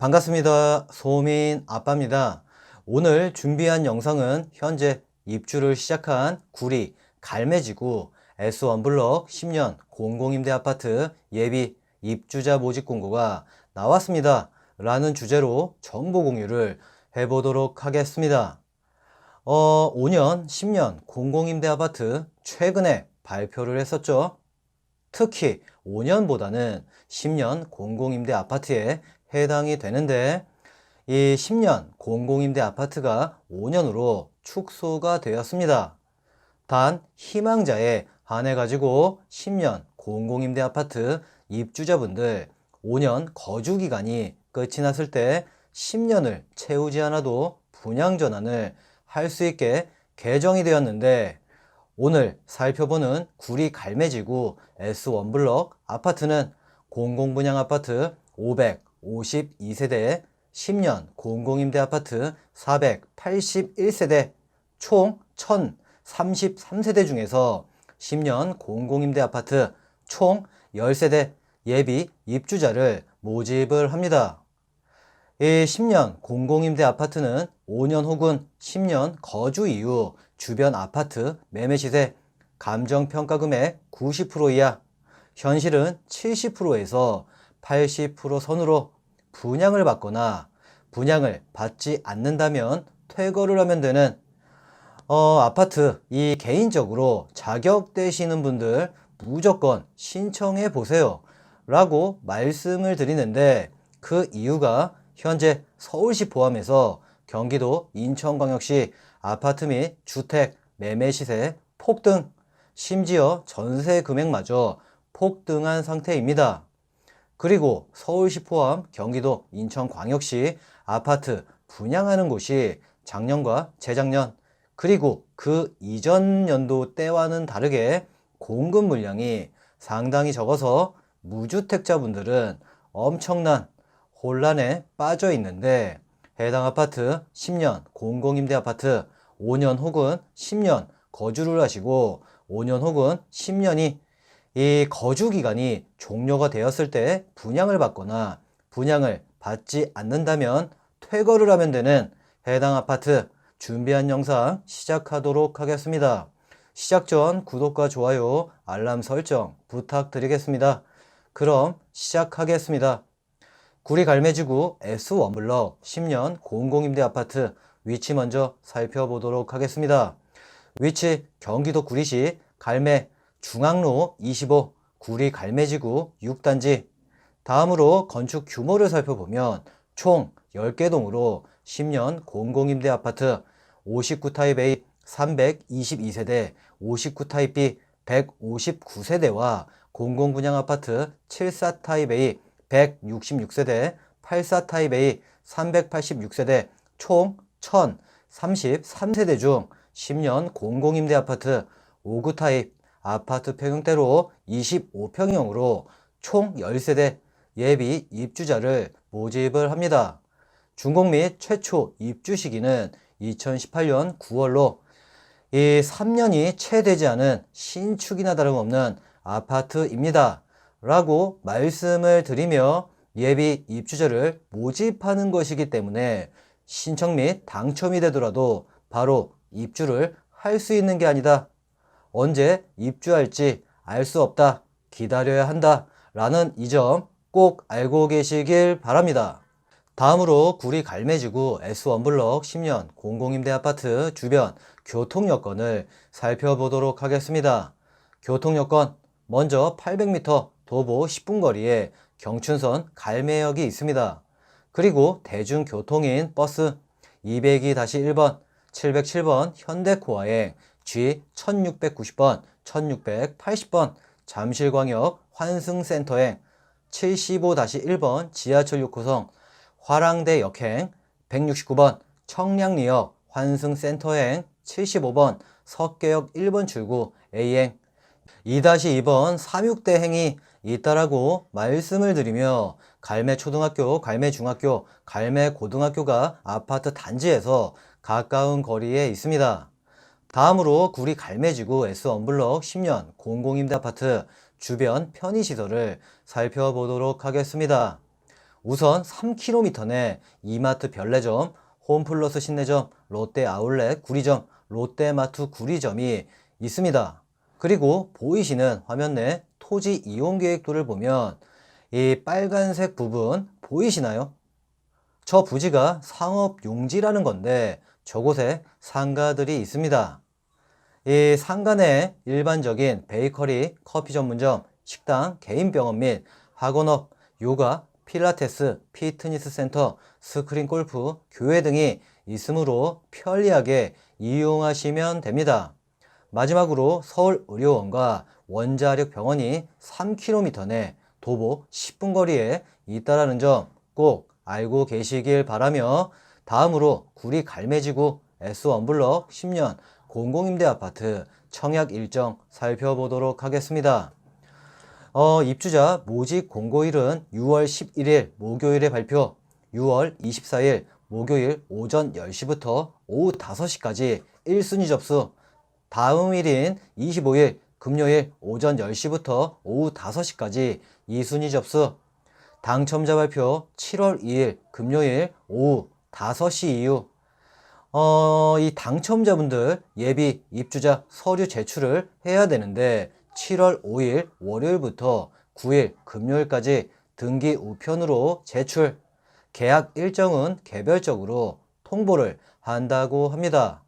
반갑습니다. 소민 아빠입니다. 오늘 준비한 영상은 현재 입주를 시작한 구리 갈매지구 S1블럭 10년 공공임대 아파트 예비 입주자 모집 공고가 나왔습니다 라는 주제로 정보 공유를 해보도록 하겠습니다. 5년 10년 공공임대 아파트 최근에 발표를 했었죠. 특히 5년보다는 10년 공공임대 아파트에 해당이 되는데, 이 10년 공공임대 아파트가 5년으로 축소가 되었습니다. 단 희망자에 한해 가지고 10년 공공임대 아파트 입주자분들 5년 거주기간이 끝이 났을 때 10년을 채우지 않아도 분양 전환을 할 수 있게 개정이 되었는데, 오늘 살펴보는 구리 갈매지구 S1블럭 아파트는 공공분양 아파트 552세대 10년 공공임대 아파트 481세대 총 1033세대 중에서 10년 공공임대 아파트 총 10세대 예비 입주자를 모집을 합니다. 이 10년 공공임대 아파트는 5년 혹은 10년 거주 이후 주변 아파트 매매 시세 감정평가 금액 90% 이하, 현실은 70%에서 80% 선으로 분양을 받거나 분양을 받지 않는다면 퇴거를 하면 되는 아파트, 이 개인적으로 자격되시는 분들 무조건 신청해 보세요 라고 말씀을 드리는데, 그 이유가 현재 서울시 포함해서 경기도 인천광역시 아파트 및 주택 매매 시세 폭등, 심지어 전세 금액마저 폭등한 상태입니다. 그리고 서울시 포함 경기도 인천광역시 아파트 분양하는 곳이 작년과 재작년 그리고 그 이전 연도 때와는 다르게 공급 물량이 상당히 적어서 무주택자분들은 엄청난 혼란에 빠져 있는데, 해당 아파트 10년 공공임대 아파트 5년 혹은 10년 거주를 하시고 5년 혹은 10년이 이 거주기간이 종료가 되었을 때 분양을 받거나 분양을 받지 않는다면 퇴거를 하면 되는 해당 아파트 준비한 영상 시작하도록 하겠습니다. 시작 전 구독과 좋아요, 알람 설정 부탁드리겠습니다. 그럼 시작하겠습니다. 구리 갈매지구 S1블럭 10년 공공임대 아파트 위치 먼저 살펴보도록 하겠습니다. 위치 경기도 구리시 갈매 중앙로 25 구리 갈매지구 6단지. 다음으로 건축 규모를 살펴보면 총 10개 동으로 10년 공공임대 아파트 59타입 A 322세대, 59타입 B 159세대와 공공분양 아파트 74타입 A 166세대, 84타입 A 386세대 총 1033세대 중 10년 공공임대 아파트 59타입 아파트 평형대로 25평형으로 총 10세대 예비 입주자를 모집을 합니다. 준공 및 최초 입주 시기는 2018년 9월로 이 3년이 채 되지 않은 신축이나 다름없는 아파트입니다 라고 말씀을 드리며, 예비 입주자를 모집하는 것이기 때문에 신청 및 당첨이 되더라도 바로 입주를 할 수 있는 게 아니다, 언제 입주할지 알 수 없다, 기다려야 한다 라는 이 점 꼭 알고 계시길 바랍니다. 다음으로 구리 갈매지구 S1블럭 10년 공공임대 아파트 주변 교통 여건을 살펴보도록 하겠습니다. 교통 여건, 먼저 800m 도보 10분 거리에 경춘선 갈매역이 있습니다. 그리고 대중교통인 버스 202-1번, 707번 현대코아행, G 1690번, 1680번 잠실광역 환승센터행, 75-1번 지하철 6호선 화랑대 역행, 169번 청량리역 환승센터행, 75번 석계역 1번 출구 A행, 2-2번 삼육대행이 있다라고 말씀을 드리며, 갈매초등학교, 갈매중학교, 갈매고등학교가 아파트 단지에서 가까운 거리에 있습니다. 다음으로 구리 갈매지구 S1블럭 10년 공공임대 아파트 주변 편의시설을 살펴보도록 하겠습니다. 우선 3km 내 이마트 별내점, 홈플러스 신내점, 롯데 아울렛 구리점, 롯데마트 구리점이 있습니다. 그리고 보이시는 화면 내 토지 이용 계획도를 보면 이 빨간색 부분 보이시나요? 저 부지가 상업용지라는 건데 저곳에 상가들이 있습니다. 이 상가 내 일반적인 베이커리, 커피 전문점, 식당, 개인병원 및 학원업, 요가, 필라테스, 피트니스 센터, 스크린 골프, 교회 등이 있으므로 편리하게 이용하시면 됩니다. 마지막으로 서울의료원과 원자력병원이 3km 내 도보 10분 거리에 있다는 점 꼭 알고 계시길 바라며 다음으로 구리 갈매지구 S1블럭 10년 공공임대 아파트 청약 일정 살펴보도록 하겠습니다. 입주자 모집 공고일은 6월 11일 목요일에 발표, 6월 24일 목요일 오전 10시부터 오후 5시까지 1순위 접수, 다음일인 25일 금요일 오전 10시부터 오후 5시까지 2순위 접수, 당첨자 발표 7월 2일 금요일 오후 5시 이후. 이 당첨자분들 예비 입주자 서류 제출을 해야 되는데 7월 5일 월요일부터 9일 금요일까지 등기 우편으로 제출, 계약 일정은 개별적으로 통보를 한다고 합니다.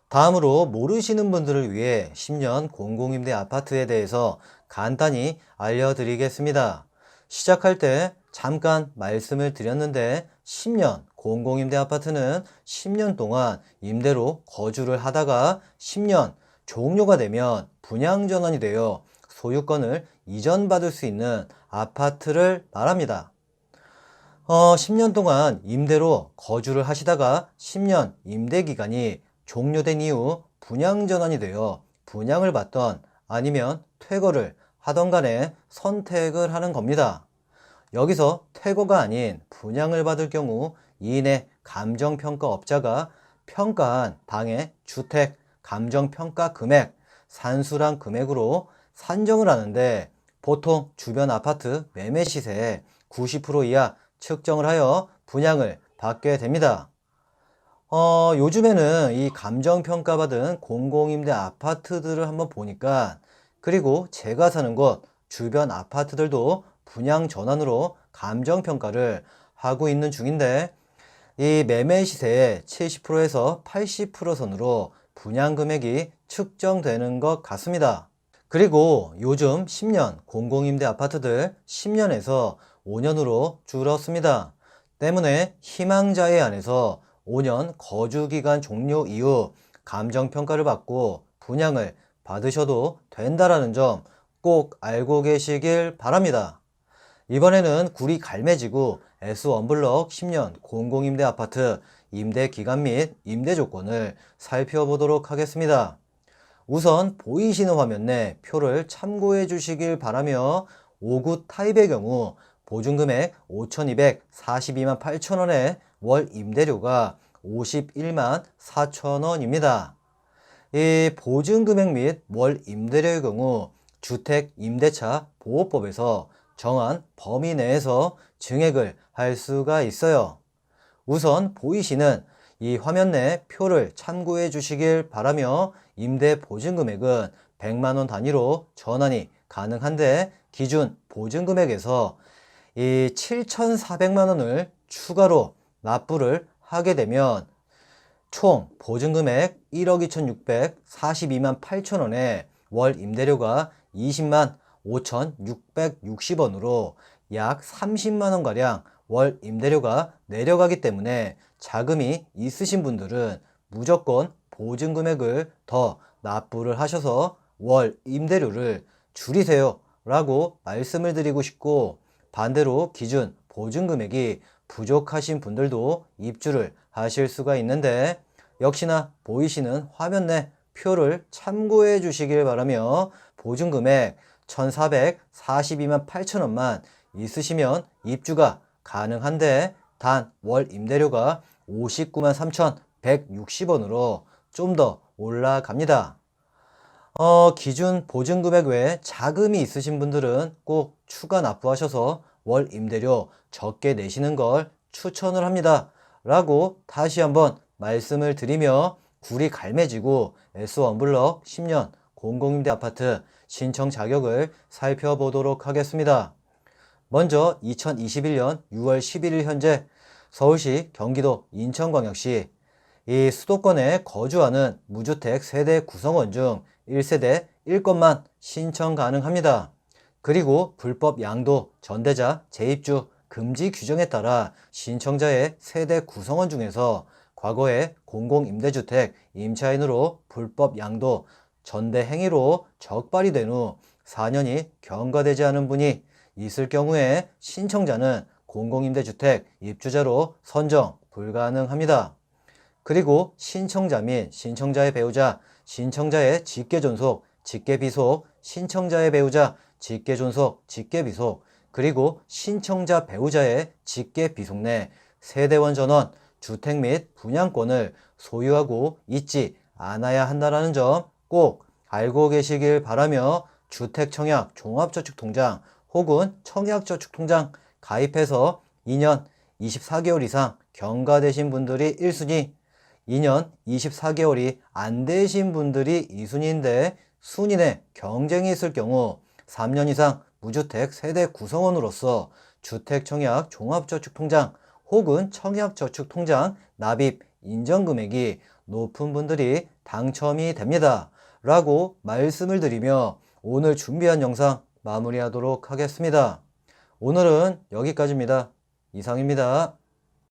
다음으로 모르시는 분들을 위해 10년 공공임대 아파트에 대해서 간단히 알려드리겠습니다. 시작할 때 잠깐 말씀을 드렸는데 10년 공공임대 아파트는 10년 동안 임대로 거주를 하다가 10년 종료가 되면 분양전환이 되어 소유권을 이전받을 수 있는 아파트를 말합니다. 10년 동안 임대로 거주를 하시다가 10년 임대기간이 종료된 이후 분양전환이 되어 분양을 받던 아니면 퇴거를 하던 간에 선택을 하는 겁니다. 여기서 퇴거가 아닌 분양을 받을 경우 이인의 감정평가업자가 평가한 당의 주택 감정평가 금액, 산수랑 금액으로 산정을 하는데 보통 주변 아파트 매매 시세의 90% 이하 측정을 하여 분양을 받게 됩니다. 요즘에는 이 감정평가받은 공공임대 아파트들을 한번 보니까, 그리고 제가 사는 곳 주변 아파트들도 분양 전환으로 감정평가를 하고 있는 중인데 이 매매 시세의 70%에서 80% 선으로 분양 금액이 측정되는 것 같습니다. 그리고 요즘 10년 공공임대 아파트들 10년에서 5년으로 줄었습니다. 때문에 희망자에 한해서 5년 거주기간 종료 이후 감정평가를 받고 분양을 받으셔도 된다는 점 꼭 알고 계시길 바랍니다. 이번에는 구리 갈매지구 S1블럭 10년 공공임대 아파트 임대기간 및 임대조건을 살펴보도록 하겠습니다. 우선 보이시는 화면 내 표를 참고해 주시길 바라며 5구 타입의 경우 보증금액 5,242만 8천원에 월 임대료가 51만 4천원입니다. 이 보증금액 및 월 임대료의 경우 주택임대차 보호법에서 정한 범위 내에서 증액을 할 수가 있어요. 우선 보이시는 이 화면 내 표를 참고해 주시길 바라며 임대 보증금액은 100만원 단위로 전환이 가능한데 기준 보증금액에서 이 7,400만원을 추가로 납부를 하게 되면 총 보증금액 1억 2,642만 8천원에 월 임대료가 20만 5,660원으로 약 30만원가량 월 임대료가 내려가기 때문에 자금이 있으신 분들은 무조건 보증금액을 더 납부를 하셔서 월 임대료를 줄이세요 라고 말씀을 드리고 싶고, 반대로 기준 보증금액이 부족하신 분들도 입주를 하실 수가 있는데 역시나 보이시는 화면 내 표를 참고해 주시길 바라며 보증금액 1,442만 8천원만 있으시면 입주가 가능한데 단 월 임대료가 59만 3,160원으로 좀 더 올라갑니다. 기준 보증금액 외에 자금이 있으신 분들은 꼭 추가 납부하셔서 월 임대료 적게 내시는 걸 추천을 합니다. 라고 다시 한번 말씀을 드리며 굴이 갈매지고 S1블럭 10년 공공임대 아파트 신청 자격을 살펴보도록 하겠습니다. 먼저 2021년 6월 11일 현재 서울시, 경기도, 인천광역시 이 수도권에 거주하는 무주택 세대 구성원 중 1세대 1건만 신청 가능합니다. 그리고 불법 양도, 전대자, 재입주, 금지 규정에 따라 신청자의 세대 구성원 중에서 과거에 공공임대주택 임차인으로 불법 양도, 전대 행위로 적발이 된 후 4년이 경과되지 않은 분이 있을 경우에 신청자는 공공임대주택 입주자로 선정 불가능합니다. 그리고 신청자 및 신청자의 배우자, 신청자의 직계존속, 직계비속, 신청자의 배우자, 직계존속, 직계비속, 그리고 신청자 배우자의 직계비속 내 세대원 전원, 주택 및 분양권을 소유하고 있지 않아야 한다는 점 꼭 알고 계시길 바라며 주택청약 종합저축통장 혹은 청약저축통장 가입해서 2년 24개월 이상 경과되신 분들이 1순위, 2년 24개월이 안 되신 분들이 2순위인데 순위 내 경쟁이 있을 경우 3년 이상 무주택 세대 구성원으로서 주택청약 종합저축통장 혹은 청약저축통장 납입 인정금액이 높은 분들이 당첨이 됩니다. 라고 말씀을 드리며 오늘 준비한 영상 마무리하도록 하겠습니다. 오늘은 여기까지입니다. 이상입니다.